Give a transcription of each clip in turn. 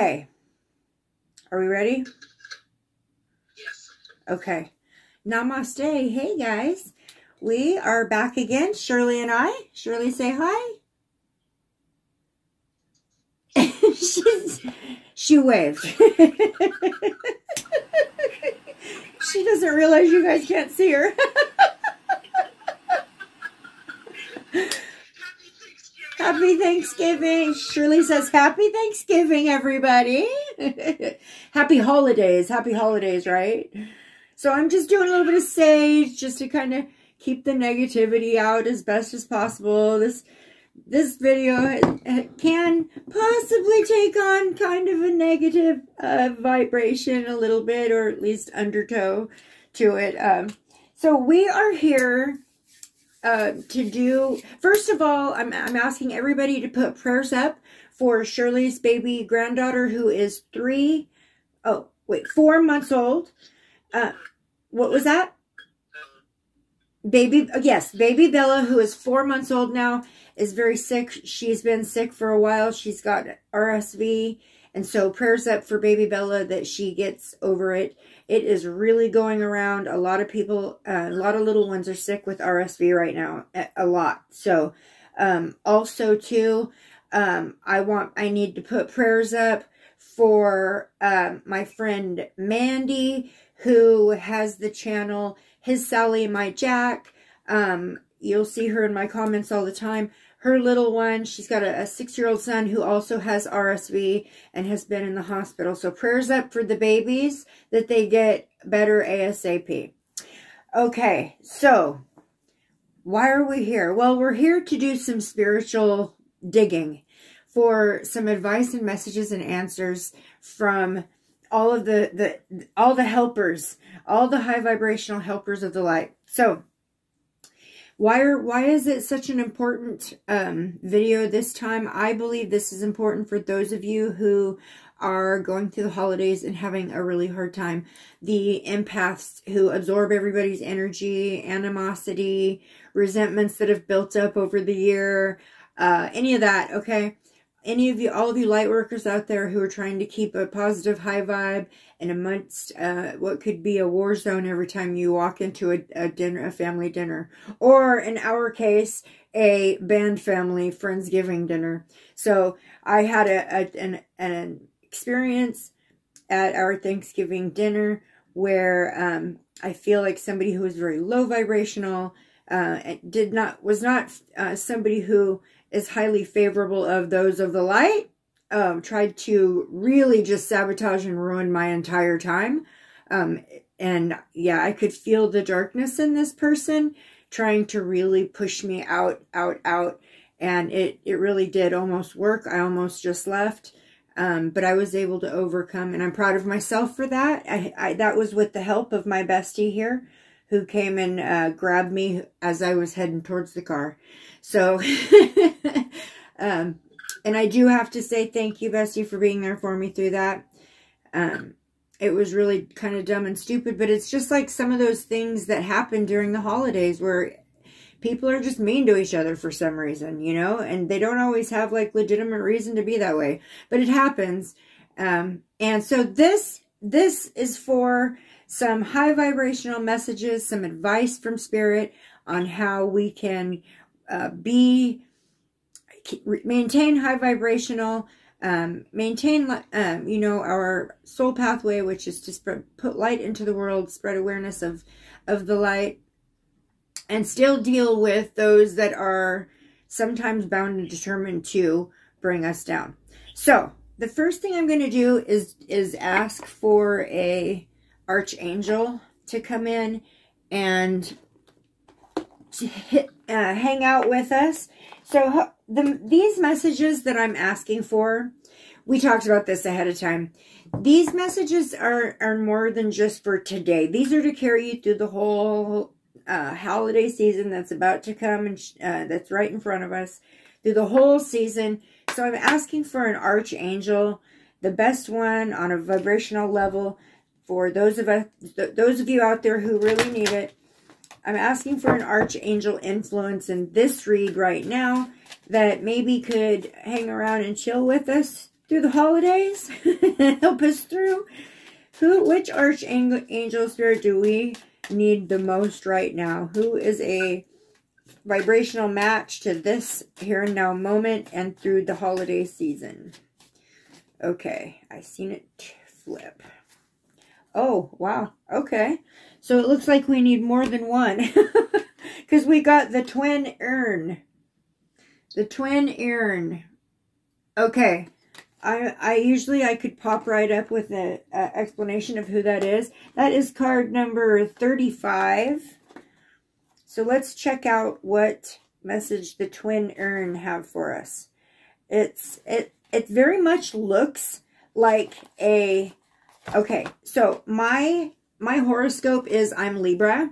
Okay. Are we ready? Yes. Okay. Namaste. Hey, guys. We are back again, Shirley and I. Shirley, say hi. She waved. She doesn't realize you guys can't see her. Happy Thanksgiving. Shirley says, Happy Thanksgiving, everybody. Happy holidays. Happy holidays, right? So I'm just doing a little bit of sage just to kind of keep the negativity out as best as possible. This video can possibly take on kind of a negative vibration a little bit, or at least undertow to it. So we are here to do, first of all, I'm asking everybody to put prayers up for Shirley's baby granddaughter, who is 4 months old. What was that? Yes, baby Bella, who is 4 months old now, is very sick. She's been sick for a while. She's got RSV. And so prayers up for baby Bella that she gets over it. It is really going around. A lot of people, a lot of little ones are sick with RSV right now. A lot. So, also too, I need to put prayers up for my friend Mandy, who has the channel His Sally, My Jack. You'll see her in my comments all the time. Her little one, she's got a 6-year-old son who also has RSV and has been in the hospital. So prayers up for the babies that they get better ASAP. Okay, so why are we here? Well, we're here to do some spiritual digging for some advice and messages and answers from all of all the helpers, all the high vibrational helpers of the light. So why is it such an important video this time? I believe this is important for those of you who are going through the holidays and having a really hard time. The empaths who absorb everybody's energy, animosity, resentments that have built up over the year, any of that, okay? Any of you, all of you light workers out there who are trying to keep a positive high vibe and amongst what could be a war zone every time you walk into a family dinner, or in our case, a band family Friendsgiving dinner. So I had an experience at our Thanksgiving dinner where I feel like somebody who was very low vibrational, was not somebody who is highly favorable of those of the light, tried to really just sabotage and ruin my entire time. And yeah, I could feel the darkness in this person trying to really push me out. And it really did almost work. I almost just left. But I was able to overcome, and I'm proud of myself for that. That was with the help of my bestie here, who came and grabbed me as I was heading towards the car. So, and I do have to say thank you, bestie, for being there for me through that. It was really kind of dumb and stupid, but it's just like some of those things that happen during the holidays where people are just mean to each other for some reason, you know, and they don't always have like legitimate reason to be that way, but it happens. And so this is for some high vibrational messages, some advice from Spirit on how we can maintain high vibrational, maintain, you know, our soul pathway, which is to put light into the world, spread awareness of the light, and still deal with those that are sometimes bound and determined to bring us down. So the first thing I'm going to do is ask for a archangel to come in and hang out with us. So these messages that I'm asking for, we talked about this ahead of time. These messages are more than just for today. These are to carry you through the whole holiday season that's about to come, and that's right in front of us, through the whole season. So I'm asking for an archangel, the best one on a vibrational level, for those of you out there who really need it. I'm asking for an archangel influence in this read right now that maybe could hang around and chill with us through the holidays. Help us through. Which archangel spirit do we need the most right now? Who is a vibrational match to this here and now moment and through the holiday season? Okay, I seen it flip. Oh, wow. Okay. So it looks like we need more than one. Because we got the twin urn. The twin urn. Okay. I could pop right up with an explanation of who that is. That is card number 35. So let's check out what message the twin urn have for us. It very much looks like a... Okay, so my horoscope is I'm Libra.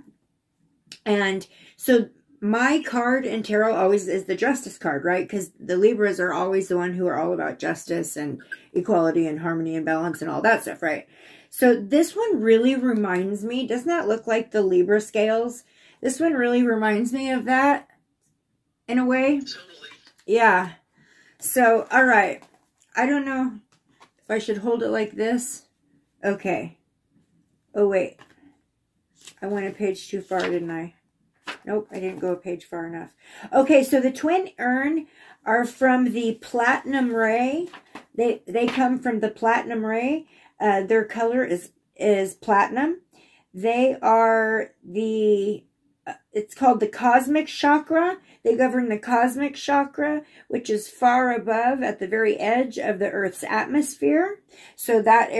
And so my card in tarot always is the justice card, right? Because the Libras are always the one who are all about justice and equality and harmony and balance and all that stuff, right? So this one really reminds me, doesn't that look like the Libra scales? This one really reminds me of that in a way. Totally. Yeah. So, all right. I don't know if I should hold it like this. Okay. Oh, wait. I went a page too far, didn't I? Nope, I didn't go a page far enough. Okay, so the twin urn are from the Platinum Ray. They come from the Platinum Ray. Their color is platinum. They are the... it's called the Cosmic Chakra. They govern the Cosmic Chakra, which is far above at the very edge of the Earth's atmosphere. So that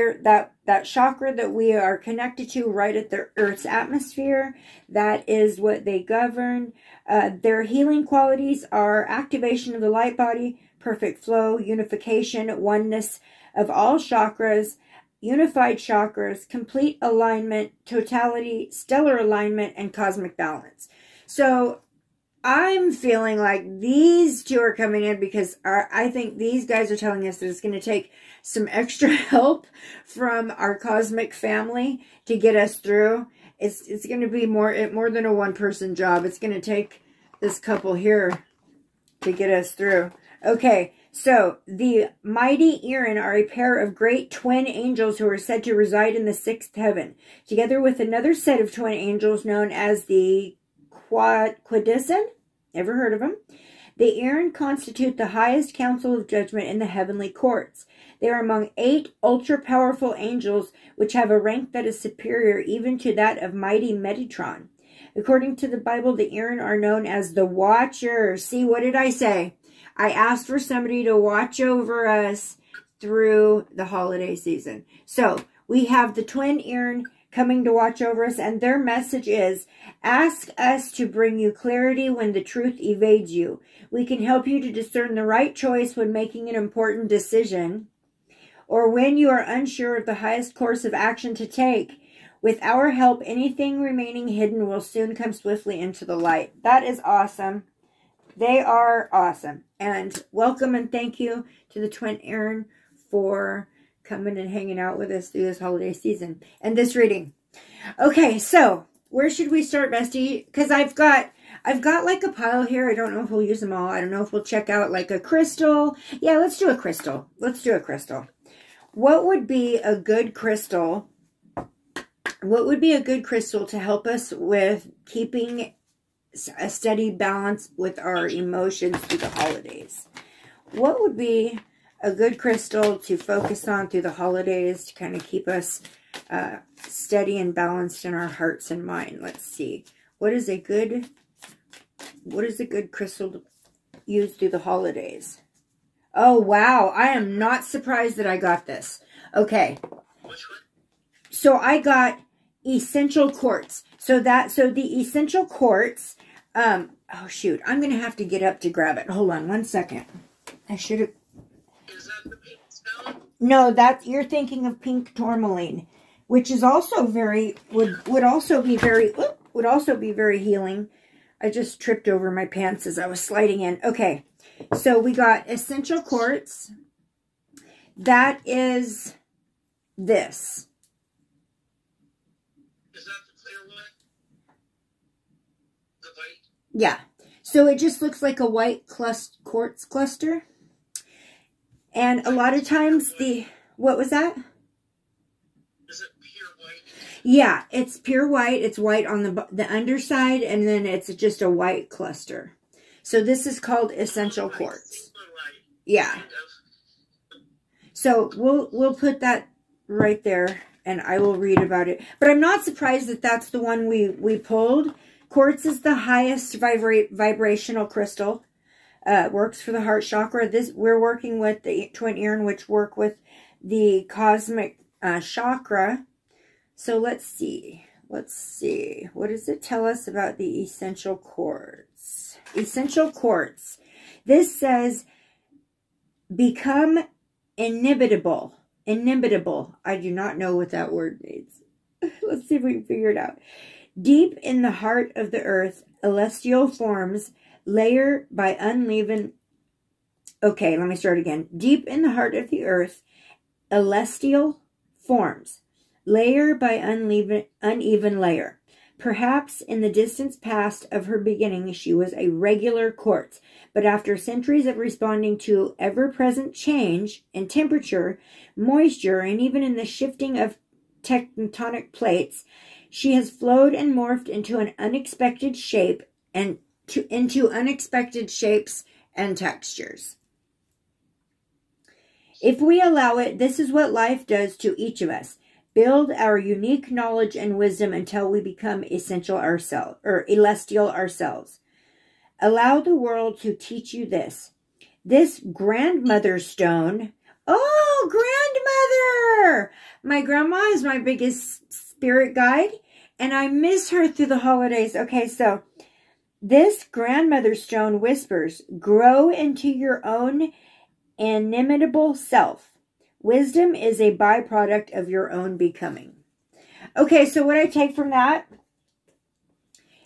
chakra that we are connected to right at the Earth's atmosphere, that is what they govern. Their healing qualities are activation of the light body, perfect flow, unification, oneness of all chakras, unified chakras, complete alignment, totality, stellar alignment, and cosmic balance. So I'm feeling like these two are coming in because I think these guys are telling us that it's going to take some extra help from our cosmic family to get us through. It's going to be more than a one-person job. It's going to take this couple here to get us through. Okay. So, the mighty Erin are a pair of great twin angels who are said to reside in the sixth heaven, together with another set of twin angels known as the Quadison. Ever heard of them? The Erin constitute the highest council of judgment in the heavenly courts. They are among 8 ultra-powerful angels, which have a rank that is superior even to that of mighty Metatron. According to the Bible, the Erin are known as the Watchers. See, what did I say? I asked for somebody to watch over us through the holiday season. So we have the twin Erin coming to watch over us, and their message is, ask us to bring you clarity when the truth evades you. We can help you to discern the right choice when making an important decision, or when you are unsure of the highest course of action to take. With our help, anything remaining hidden will soon come swiftly into the light. That is awesome. They are awesome. And welcome and thank you to the twin Erin for coming and hanging out with us through this holiday season and this reading. Okay, so where should we start, Bestie? Because I've got like a pile here. I don't know if we'll use them all. I don't know if we'll check out like a crystal. Yeah, let's do a crystal. Let's do a crystal. What would be a good crystal? What would be a good crystal to help us with keeping a steady balance with our emotions through the holidays? What would be a good crystal to focus on through the holidays to kind of keep us steady and balanced in our hearts and mind? Let's see. What is a good crystal to use through the holidays? Oh, wow. I am not surprised that I got this. Okay. Which one? So I got essential quartz. So the essential quartz, oh shoot, I'm going to have to get up to grab it. Hold on one second. I should have. Is that the pink stone? No, you're thinking of pink tourmaline, which is also would also be very healing. I just tripped over my pants as I was sliding in. Okay. So we got essential quartz. That is this. Is that the clear one? The white? Yeah. So it just looks like a white quartz cluster. And a lot of times what was that? Is it pure white? Yeah, it's pure white. It's white on the underside, and then it's just a white cluster. So this is called essential quartz. Yeah. So we'll put that right there, and I will read about it. But I'm not surprised that that's the one we pulled. Quartz is the highest vibrational crystal. Works for the heart chakra. We're working with the Twin Earring, which work with the cosmic chakra. So let's see. Let's see. What does it tell us about the essential quartz? Essential quartz. This says, become inimitable. Inimitable. I do not know what that word means. Let's see if we can figure it out. Deep in the heart of the earth, celestial forms, layer by uneven. Okay, let me start again. Deep in the heart of the earth, celestial forms, layer by uneven layer. Perhaps in the distant past of her beginning, she was a regular quartz, but after centuries of responding to ever-present change in temperature, moisture, and even in the shifting of tectonic plates, she has flowed and morphed into an unexpected shape and into unexpected shapes and textures. If we allow it, this is what life does to each of us. Build our unique knowledge and wisdom until we become essential ourselves, or celestial ourselves. Allow the world to teach you this. This grandmother stone. Oh, grandmother! My grandma is my biggest spirit guide, and I miss her through the holidays. Okay, so this grandmother stone whispers, grow into your own inimitable self. Wisdom is a byproduct of your own becoming. Okay, so what I take from that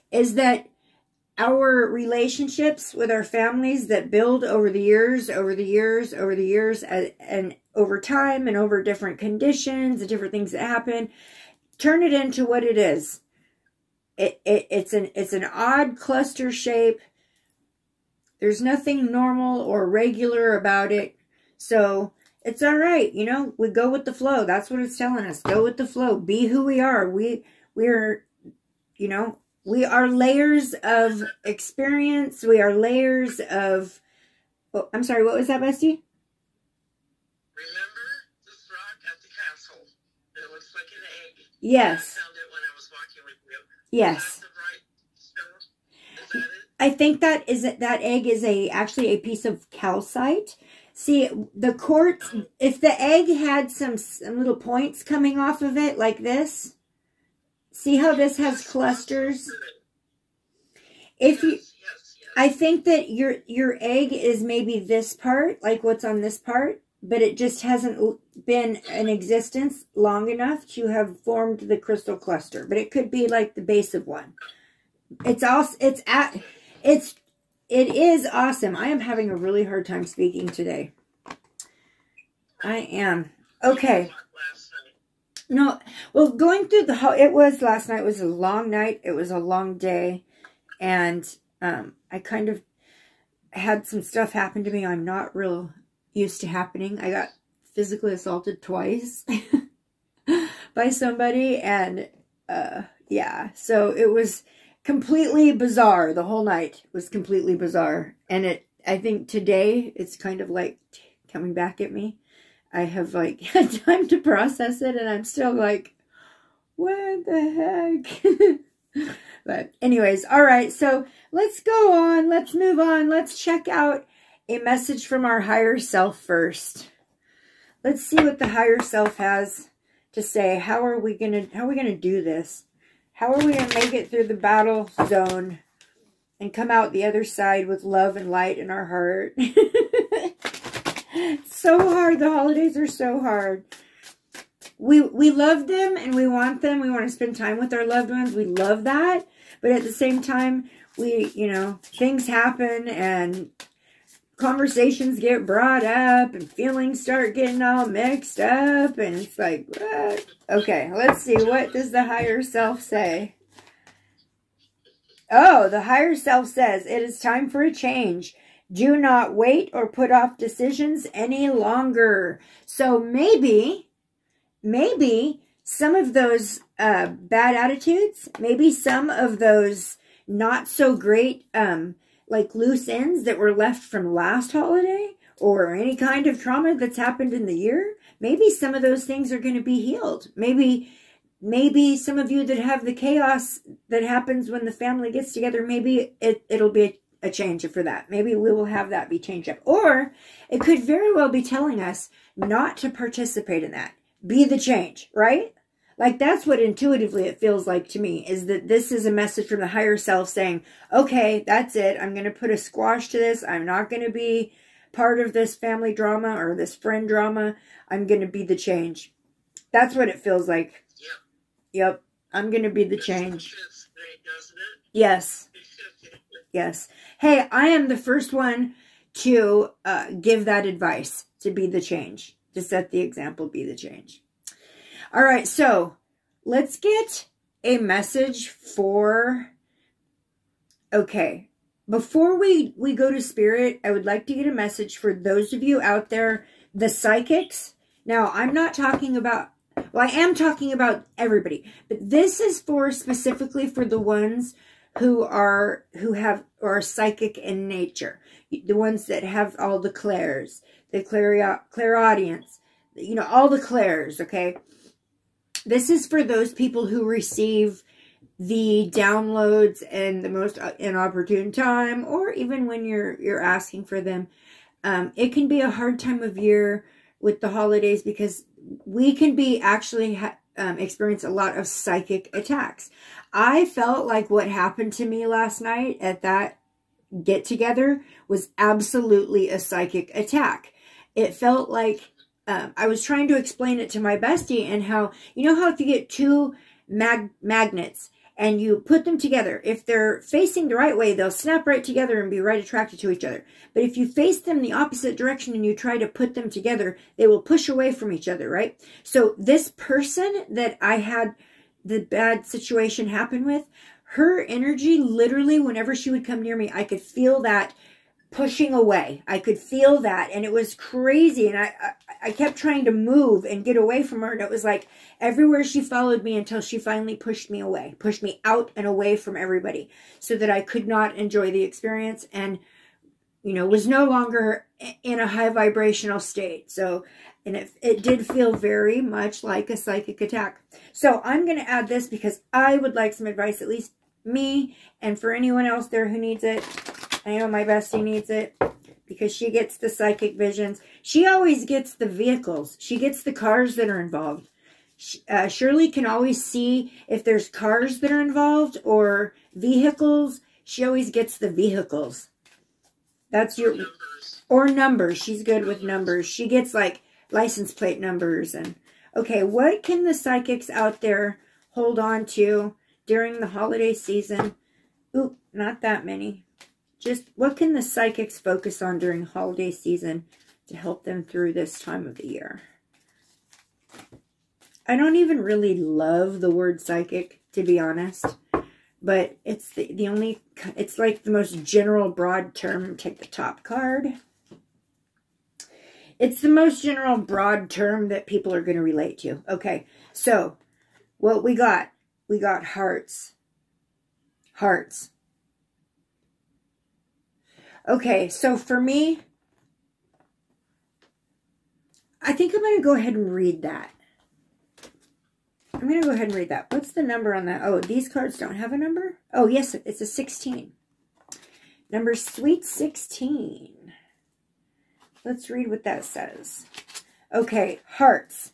is that our relationships with our families that build over the years, and over time and over different conditions and different things that happen, turn it into what it is. It's an odd cluster shape. There's nothing normal or regular about it. So it's all right. You know, we go with the flow. That's what it's telling us. Go with the flow. Be who we are. We're, you know, we are layers of experience. We are layers of, oh, I'm sorry. What was that, Bestie? Remember this rock at the castle? It looks like an egg. Yes. I found it when I was walking with you. Yes. Is that the right stone? Is that it? I think that egg is actually a piece of calcite. See, the quartz, if the egg had some little points coming off of it like this, see how this has clusters? If you, Yes. I think that your egg is maybe this part, like what's on this part, but it just hasn't been in existence long enough to have formed the crystal cluster. But it could be like the base of one. It is awesome. I am having a really hard time speaking today. I am. Okay. No, well, going through last night was a long night. It was a long day. And I kind of had some stuff happen to me I'm not real used to happening. I got physically assaulted twice by somebody. And yeah, so it was completely bizarre. The whole night was completely bizarre. And I think today it's kind of like coming back at me. I have like had time to process it, and I'm still like, what the heck? But anyways, all right. So let's go on. Let's move on. Let's check out a message from our higher self first. Let's see what the higher self has to say. How are we gonna do this? How are we going to make it through the battle zone and come out the other side with love and light in our heart? It's so hard. The holidays are so hard. We love them and we want them. We want to spend time with our loved ones. We love that. But at the same time, things happen and conversations get brought up and feelings start getting all mixed up. And it's like, what? Okay, let's see. What does the higher self say? Oh, the higher self says, it is time for a change. Do not wait or put off decisions any longer. So maybe some of those bad attitudes, maybe some of those not so great like loose ends that were left from last holiday, or any kind of trauma that's happened in the year, maybe some of those things are going to be healed. Maybe some of you that have the chaos that happens when the family gets together, maybe it'll be a change for that. Maybe we will have that be changed up. Or it could very well be telling us not to participate in that. Be the change, right? Like, that's what intuitively it feels like to me, is that this is a message from the higher self saying, okay, that's it. I'm going to put a squash to this. I'm not going to be part of this family drama or this friend drama. I'm going to be the change. That's what it feels like. Yep. I'm going to be the change. Yes. Yes. Hey, I am the first one to give that advice, to be the change, to set the example, be the change. All right, so let's get a message for, okay, before we go to Spirit, I would like to get a message for those of you out there, the psychics. Now, I'm not talking about, well, I am talking about everybody, but this is specifically for the ones who are psychic in nature, the ones that have all the clairs, the clairaudience, you know, all the clairs, okay? This is for those people who receive the downloads in the most inopportune time, or even when you're asking for them. It can be a hard time of year with the holidays, because we can be actually experience a lot of psychic attacks. I felt like what happened to me last night at that get together was absolutely a psychic attack. It felt like I was trying to explain it to my bestie, and how, you know how if you get two magnets and you put them together, if they're facing the right way, they'll snap right together and be right attracted to each other. But if you face them the opposite direction and you try to put them together, they will push away from each other, right? So this person that I had the bad situation happen with, her energy, literally, whenever she would come near me, I could feel that pushing away. I could feel that, and it was crazy, and I kept trying to move and get away from her, and it was like everywhere she followed me until she finally pushed me away, pushed me out and away from everybody, so that I could not enjoy the experience, and, you know, was no longer in a high vibrational state. So, and it did feel very much like a psychic attack. So I'm going to add this because I would like some advice, at least me, and for anyone else there who needs it. I know my bestie needs it, because she gets the psychic visions. She always gets the vehicles. She gets the cars that are involved. Shirley can always see if there's cars that are involved or vehicles. She always gets the vehicles. That's your... Numbers. Or numbers. She's good with numbers. She gets like license plate numbers. And okay, what can the psychics out there hold on to during the holiday season? Oop, not that many. Just what can the psychics focus on during holiday season to help them through this time of the year? I don't even really love the word psychic, to be honest, but it's the only, it's like the most general broad term. Take the top card. It's the most general broad term that people are going to relate to. Okay, so what we got hearts. Hearts. Okay, so for me, I think I'm going to go ahead and read that. I'm going to go ahead and read that. What's the number on that? Oh, these cards don't have a number? Oh, yes, it's a 16. Number sweet 16. Let's read what that says. Okay, hearts.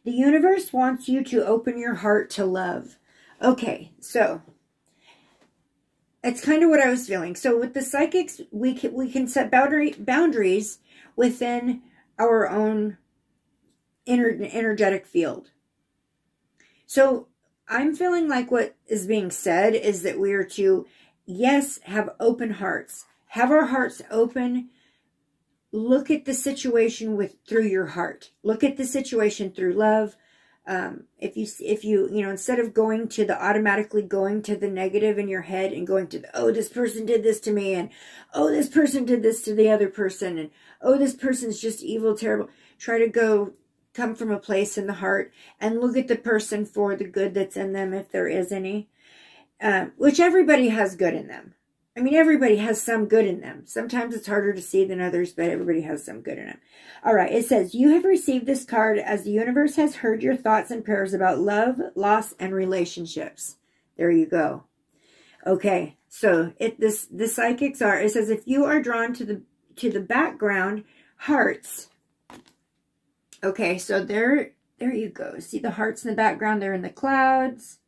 The universe wants you to open your heart to love. Okay, so it's kind of what I was feeling. So with the psychics, we can set boundaries within our own energetic field. So I'm feeling like what is being said is that we are to, yes, have open hearts. Have our hearts open. Look at the situation through your heart. Look at the situation through love. if you instead of automatically going to the negative in your head and going to oh, this person did this to me, and oh, this person did this to the other person, and oh, this person's just evil, terrible. Try to come from a place in the heart and look at the person for the good that's in them, if there is any, which everybody has good in them. I mean, everybody has some good in them. Sometimes it's harder to see than others, but everybody has some good in them. All right, it says, you have received this card as the universe has heard your thoughts and prayers about love, loss, and relationships. There you go. Okay, so the psychics are, it says, if you are drawn to the background, hearts. Okay, so there you go. See the hearts in the background? They're in the clouds.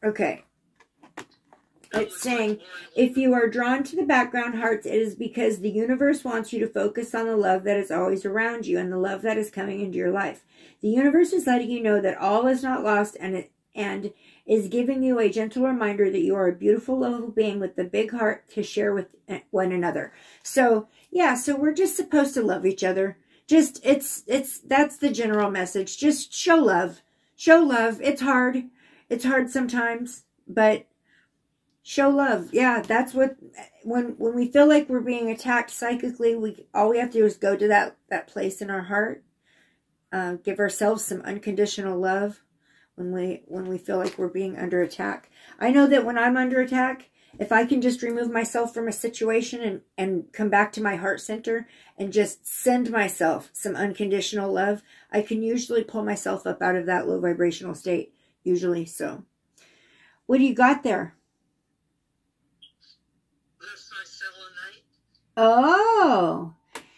Okay. It's saying, if you are drawn to the background hearts, it is because the universe wants you to focus on the love that is always around you and the love that is coming into your life. The universe is letting you know that all is not lost, and is giving you a gentle reminder that you are a beautiful, lovable being with a big heart to share with one another. So, yeah, so we're just supposed to love each other. Just, that's the general message. Just show love. Show love. It's hard. It's hard sometimes, but show love. Yeah, that's what, when we feel like we're being attacked psychically, all we have to do is go to that place in our heart. Give ourselves some unconditional love when we feel like we're being under attack. I know that when I'm under attack, if I can just remove myself from a situation and come back to my heart center and just send myself some unconditional love, I can usually pull myself up out of that low vibrational state. Usually. So what do you got there? That's my selenite. Oh,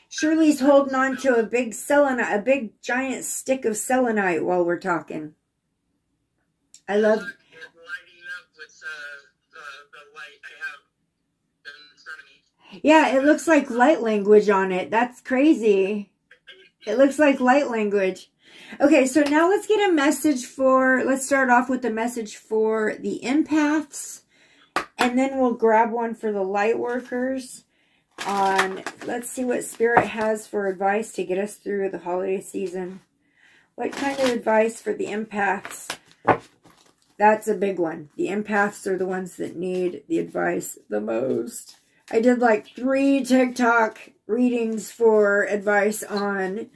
Shirley's holding on to a big selenite, a big giant stick of selenite while we're talking. I love it lighting up with the light I have in front of me. Yeah, it looks like light language on it. That's crazy. It looks like light language. Okay, so now let's get a message let's start off with the message for the empaths, and then we'll grab one for the light workers let's see what Spirit has for advice to get us through the holiday season. What kind of advice for the empaths? That's a big one. The empaths are the ones that need the advice the most. I did like 3 TikTok readings for advice on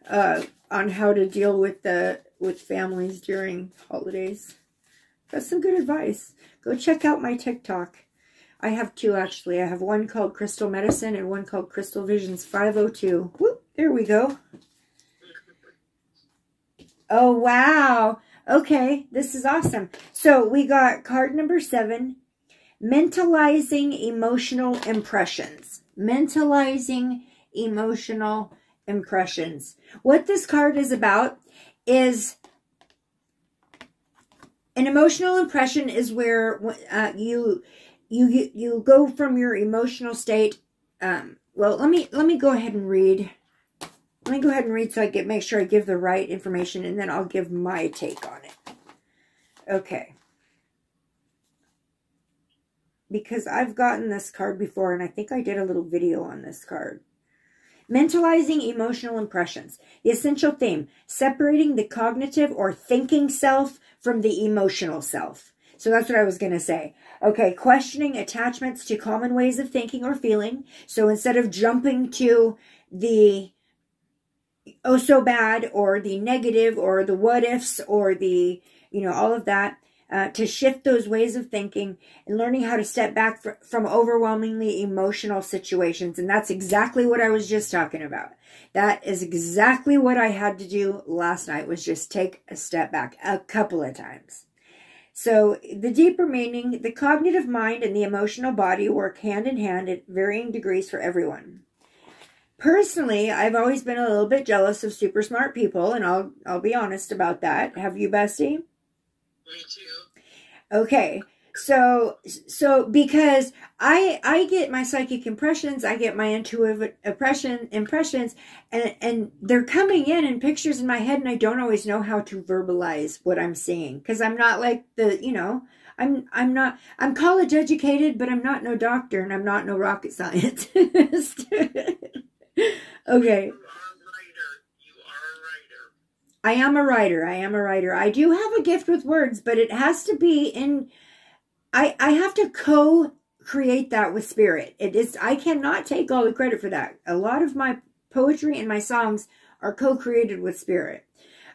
how to deal with families during holidays. That's some good advice. Go check out my TikTok. I have 2 actually. I have one called Crystal Medicine and one called Crystal Visions 502. Whoop, there we go. Oh, wow. Okay, this is awesome. So we got card number 7, mentalizing emotional impressions. Mentalizing emotional impressions. What this card is about is an emotional impression is where you go from your emotional state. Well, let me go ahead and read. Let me go ahead and read so I make sure I give the right information, and then I'll give my take on it. Okay. Because I've gotten this card before, and I think I did a little video on this card. Mentalizing emotional impressions. The essential theme, separating the cognitive or thinking self from the emotional self. So that's what I was going to say. Okay, questioning attachments to common ways of thinking or feeling. So instead of jumping to the oh so bad or the negative or the what ifs or the, all of that, to shift those ways of thinking and learning how to step back from overwhelmingly emotional situations. And that's exactly what I was just talking about. That is exactly what I had to do last night, was just take a step back a couple of times. So the deeper meaning, the cognitive mind and the emotional body work hand in hand at varying degrees for everyone. Personally, I've always been a little bit jealous of super smart people, and I'll be honest about that. Have you, Bestie? Me too. Okay, so because I get my psychic impressions, I get my intuitive impressions, and they're coming in pictures in my head, and I don't always know how to verbalize what I'm seeing, because I'm not like I'm college educated, but I'm not no doctor, and I'm not no rocket scientist. Okay. You I am a writer. I am a writer. I do have a gift with words, but it has to be in, I have to co-create that with spirit. I cannot take all the credit for that. A lot of my poetry and my songs are co-created with spirit.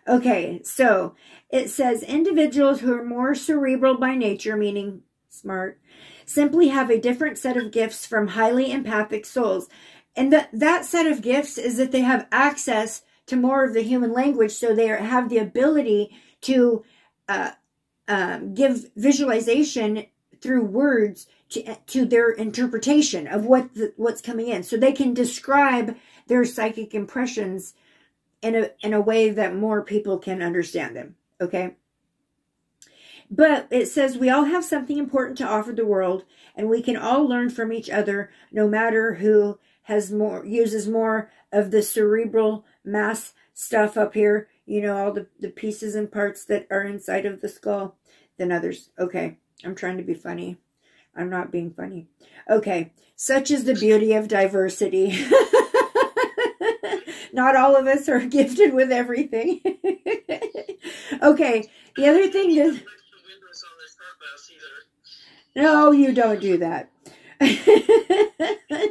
Okay, so it says individuals who are more cerebral by nature, meaning smart, simply have a different set of gifts from highly empathic souls. And that set of gifts is that they have access to more of the human language, so they have the ability to give visualization through words to their interpretation of what's coming in. So they can describe their psychic impressions in a way that more people can understand them, okay? But it says we all have something important to offer the world, and we can all learn from each other, no matter who uses more of the cerebral mass stuff up here, you know, all the pieces and parts that are inside of the skull than others. Okay, I'm trying to be funny. I'm not being funny. Okay, such is the beauty of diversity. Not all of us are gifted with everything. Okay, the other thing is... No, you don't do that.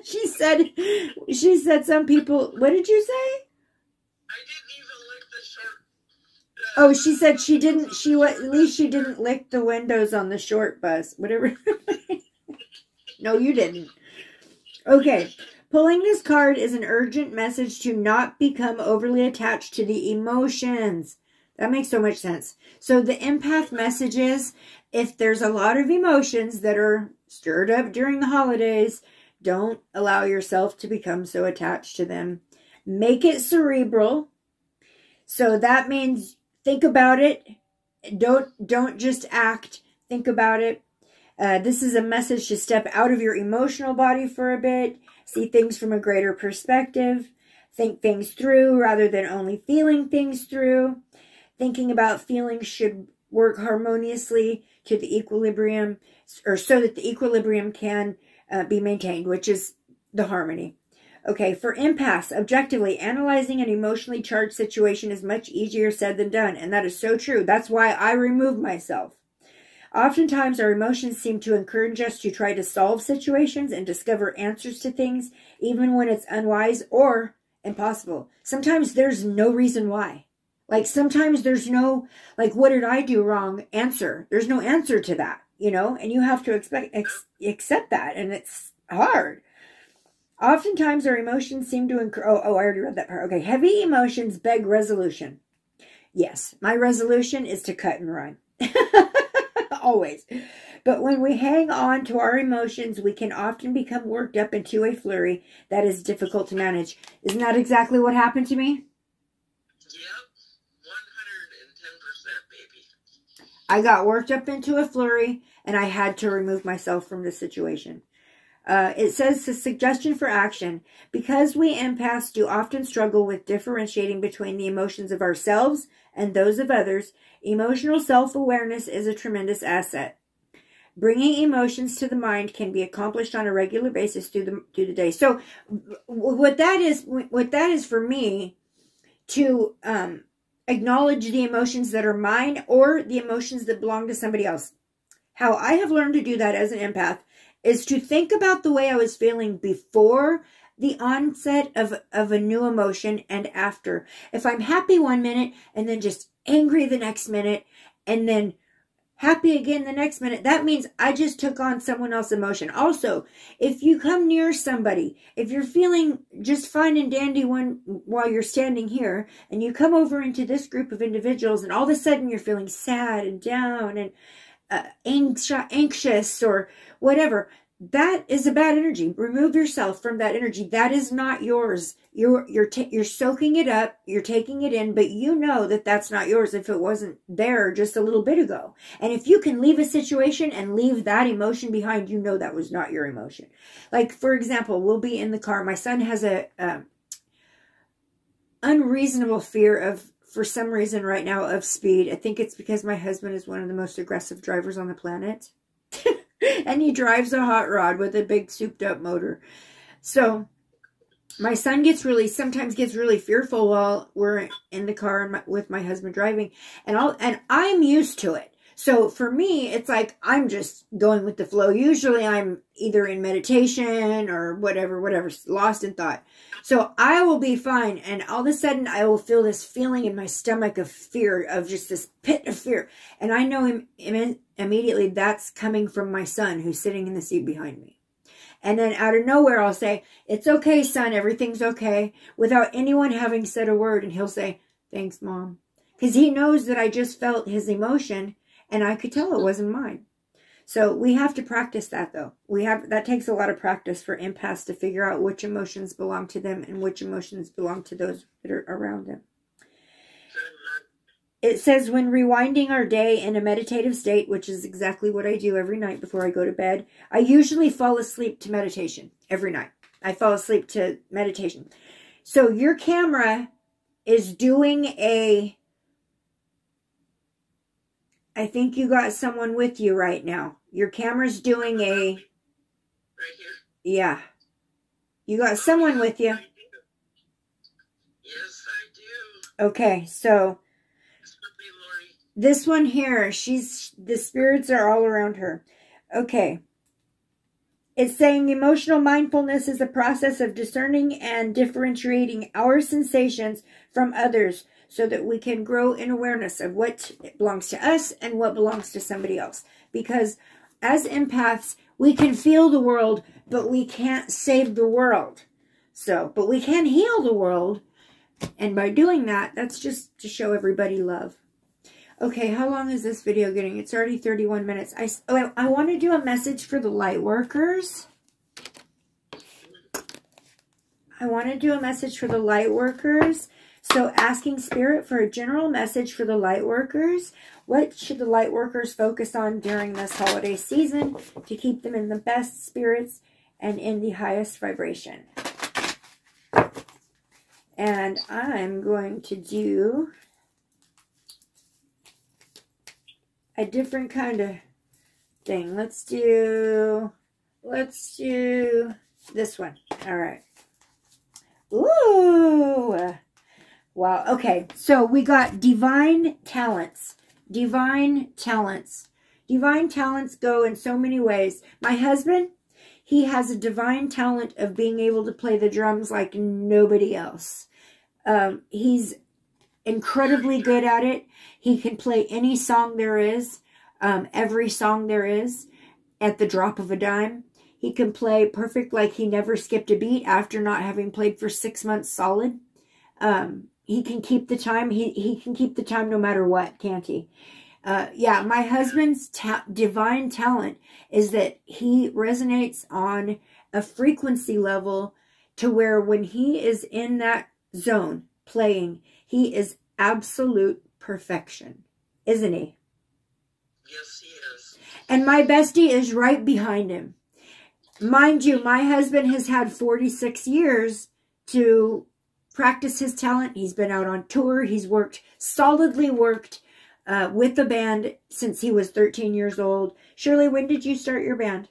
She said some people... What did you say? I didn't even lick the short... Oh, she said she didn't... At least she didn't lick the windows on the short bus. Whatever. No, you didn't. Okay. Pulling this card is an urgent message to not become overly attached to the emotions. That makes so much sense. So the empath message is, if there's a lot of emotions that are stirred up during the holidays, don't allow yourself to become so attached to them. Make it cerebral. So that means think about it. Don't just act. Think about it. This is a message to step out of your emotional body for a bit. See things from a greater perspective. Think things through rather than only feeling things through. Thinking about feelings should work harmoniously to the equilibrium, or so that the equilibrium can be maintained, which is the harmony. Okay, for empaths, objectively, analyzing an emotionally charged situation is much easier said than done, and that is so true. That's why I remove myself. Oftentimes, our emotions seem to encourage us to try to solve situations and discover answers to things, even when it's unwise or impossible. Sometimes there's no reason why. Like, sometimes there's no, like, what did I do wrong answer. There's no answer to that, you know, and you have to accept that, and it's hard. Oftentimes, our emotions seem to I already read that part. Okay, heavy emotions beg resolution. Yes, my resolution is to cut and run. Always. But when we hang on to our emotions, we can often become worked up into a flurry that is difficult to manage. Isn't that exactly what happened to me? Yep, 110%, baby. I got worked up into a flurry, and I had to remove myself from the situation. It says the suggestion for action. Because we empaths do often struggle with differentiating between the emotions of ourselves and those of others, emotional self-awareness is a tremendous asset. Bringing emotions to the mind can be accomplished on a regular basis through the day. So what that is for me, to acknowledge the emotions that are mine or the emotions that belong to somebody else. How I have learned to do that as an empath is to think about the way I was feeling before the onset of a new emotion and after. If I'm happy one minute and then just angry the next minute and then happy again the next minute, that means I just took on someone else's emotion. Also, if you come near somebody, if you're feeling just fine and dandy while you're standing here, and you come over into this group of individuals, and all of a sudden you're feeling sad and down and anxious or whatever, that is a bad energy. Remove yourself from that energy. That is not yours. You're soaking it up. You're taking it in, but you know that that's not yours if it wasn't there just a little bit ago. And if you can leave a situation and leave that emotion behind, you know that was not your emotion. Like, for example, we'll be in the car. My son has a unreasonable fear of, for some reason right now, of speed. I think it's because my husband is one of the most aggressive drivers on the planet. And he drives a hot rod with a big souped up motor. So My son sometimes gets really fearful while we're in the car and with my husband driving, and I'm used to it. So for me, it's like I'm just going with the flow. Usually I'm either in meditation or whatever, lost in thought. So I will be fine, and all of a sudden I will feel this feeling in my stomach of fear, of just this pit of fear, and I know immediately that's coming from my son who's sitting in the seat behind me. And then out of nowhere, I'll say, "It's okay, son. Everything's okay," without anyone having said a word. And he'll say, "Thanks, Mom." Because he knows that I just felt his emotion, and I could tell it wasn't mine. So we have to practice that, though. That takes a lot of practice for empaths to figure out which emotions belong to them and which emotions belong to those that are around them. It says, when rewinding our day in a meditative state, which is exactly what I do every night before I go to bed, I usually fall asleep to meditation every night. I fall asleep to meditation. So your camera is doing I think you got someone with you right now. Your camera's doing Right here? Yeah. You got someone with you. Yes, I do. Okay, so this one here, the spirits are all around her. Okay. It's saying emotional mindfulness is a process of discerning and differentiating our sensations from others so that we can grow in awareness of what belongs to us and what belongs to somebody else. Because as empaths, we can feel the world, but we can't save the world. But we can heal the world. And by doing that, that's just to show everybody love. Okay, how long is this video getting? It's already 31 minutes. I want to do a message for the light workers. So asking Spirit for a general message for the light workers. What should the light workers focus on during this holiday season to keep them in the best spirits and in the highest vibration? And I'm going to do a different kind of thing. Let's do this one. All right. Ooh. Wow. Okay. So we got divine talents. Divine talents. Divine talents go in so many ways. My husband, he has a divine talent of being able to play the drums like nobody else. He's incredibly good at it. He can play any song there is, every song there is, at the drop of a dime. He can play perfect, like he never skipped a beat after not having played for 6 months solid. He can keep the time. He can keep the time no matter what, can't he? Yeah, my husband's divine talent is that he resonates on a frequency level to where when he is in that zone playing, he is absolute perfection, isn't he? Yes, he is. And my bestie is right behind him. Mind you, my husband has had 46 years to practice his talent. He's been out on tour. He's solidly worked with the band since he was 13 years old. Shirley, when did you start your band?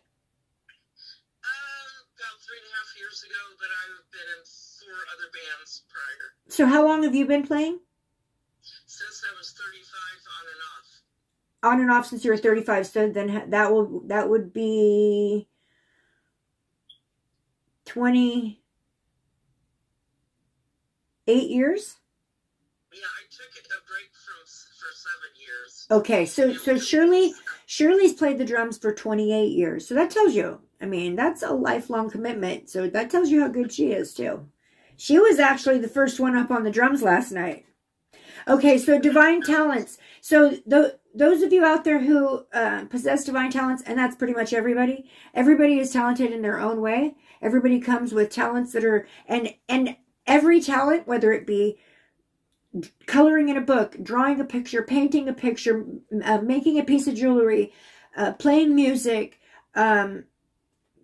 About 3.5 years ago, but I've been in 4 other bands prior. So how long have you been playing? Since I was 35, on and off. On and off since you were 35. So then that would be 28 years? Yeah, I took a break for 7 years. Okay, so Shirley's played the drums for 28 years. So that tells you, I mean, that's a lifelong commitment. So that tells you how good she is too. She was actually the first one up on the drums last night. Okay, so divine talents. So those of you out there who possess divine talents, and that's pretty much everybody. Everybody is talented in their own way. Everybody comes with talents that are, and every talent, whether it be coloring in a book, drawing a picture, painting a picture, making a piece of jewelry, playing music,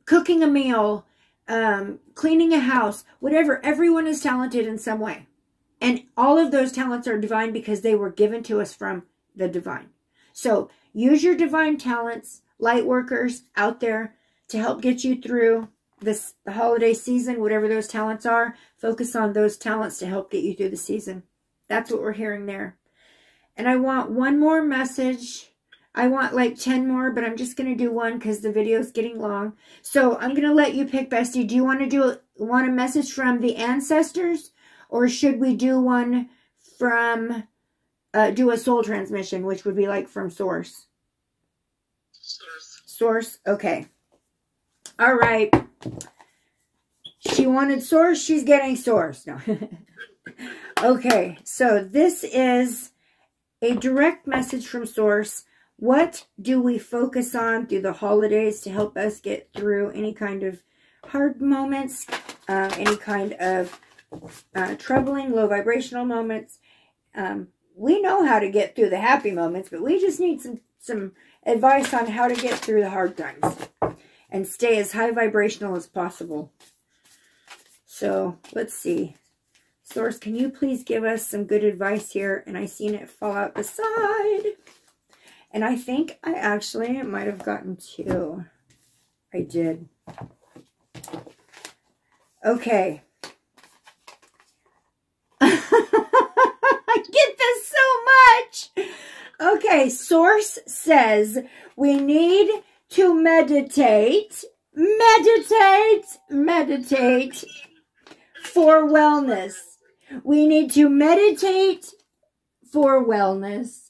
cooking a meal, cleaning a house, whatever. Everyone is talented in some way. And all of those talents are divine because they were given to us from the divine. So use your divine talents, light workers out there, to help get you through the holiday season, whatever those talents are, focus on those talents to help get you through the season. That's what we're hearing there. And I want one more message. I want like 10 more, but I'm just going to do one because the video is getting long. So I'm going to let you pick, Bestie. Do you want to want a message from the ancestors? Or should we do one from, do a soul transmission, which would be like from source? Source? Okay. All right. She wanted source. She's getting source. No. Okay. So this is a direct message from source. What do we focus on through the holidays to help us get through any kind of hard moments, any kind of troubling, low vibrational moments? We know how to get through the happy moments, but we just need some advice on how to get through the hard times and stay as high vibrational as possible. So let's see. Source, can you please give us some good advice here? And I seen it fall out the side. And I think I actually might have gotten 2. I did. Okay. I get this so much. Okay, source says we need to meditate for wellness. We need to meditate for wellness.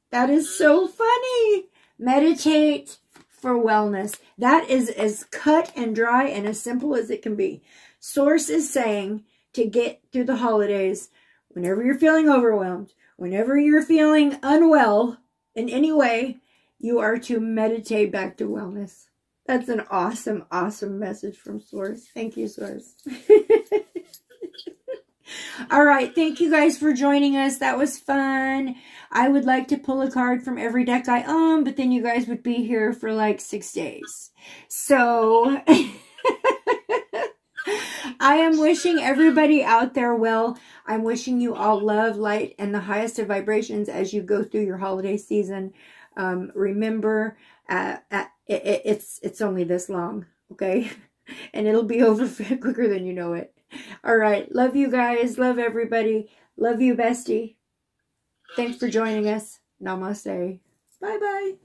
That is so funny. Meditate for wellness. That is as cut and dry and as simple as it can be. Source is saying to get through the holidays, whenever you're feeling overwhelmed, whenever you're feeling unwell in any way, you are to meditate back to wellness. That's an awesome, awesome message from Source. Thank you, Source. All right. Thank you guys for joining us. That was fun. I would like to pull a card from every deck I own, but then you guys would be here for like 6 days. So I am wishing everybody out there well. I'm wishing you all love, light, and the highest of vibrations as you go through your holiday season. Remember, it's only this long, okay? And it'll be over quicker than you know it. All right. Love you guys. Love everybody. Love you, Bestie. Thanks for joining us. Namaste. Bye-bye.